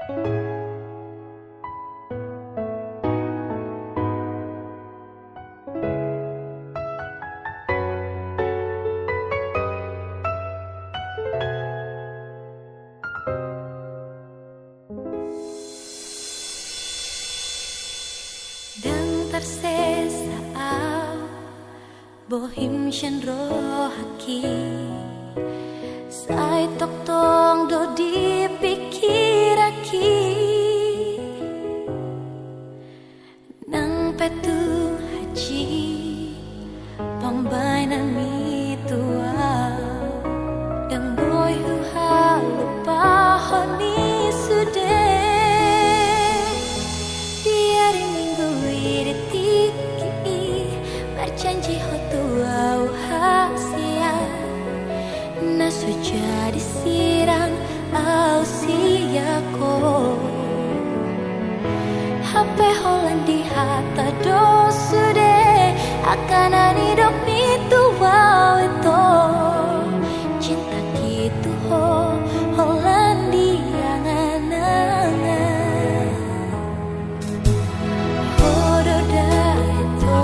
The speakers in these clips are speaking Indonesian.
Dan tersesa au bohim shan rohaki sai tok tong do dipikiraki nang petu haji pambainan mitua dan boy hu lupa honi sude diari minggu tiki berjanji hotu au hasia nasu jadi sirang au siako HP Holandi hata do sude akan ani dok itu wow itu cinta gitu ho Hollandia nganangan hododa itu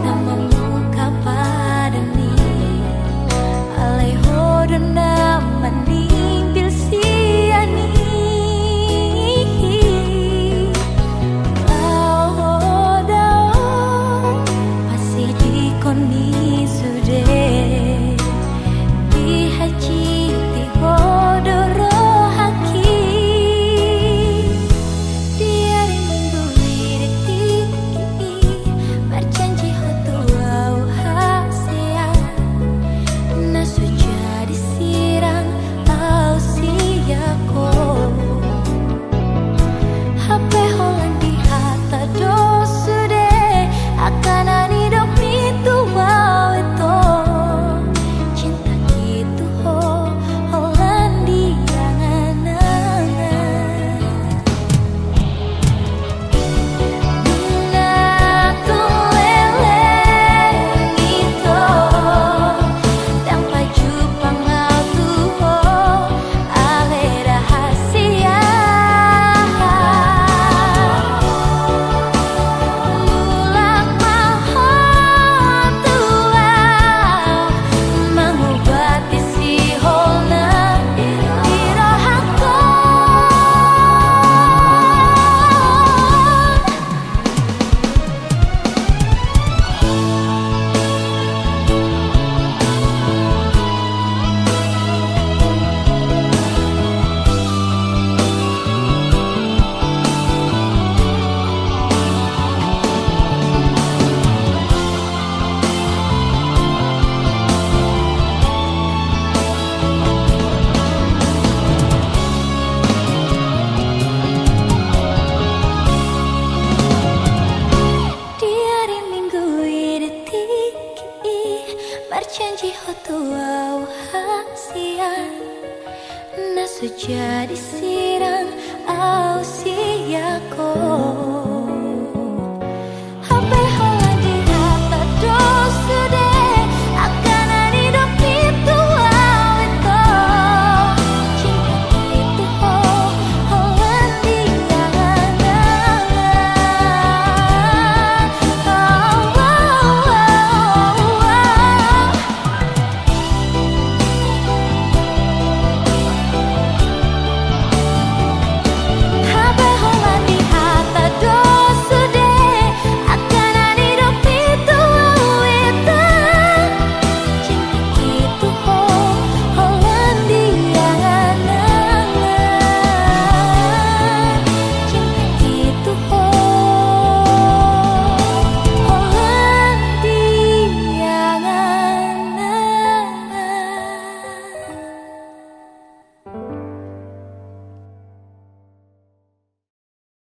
namamu kapadani alai hodona manimbil siani koni sude di haji di hodoro haki dia minggu tiki berjanji hotu au hasia nasu jadi sirang au siako HP Holandi hata do sude akan ani dok itu wow itu cinta gitu ho Hollandia nganangan natu lele itu dan baju pangau tuho ale rahasia mulak mahal tua mengobati si holna di rohakku diari minggu tiki berjanji hotu au hasia nasu jadi sirang au siako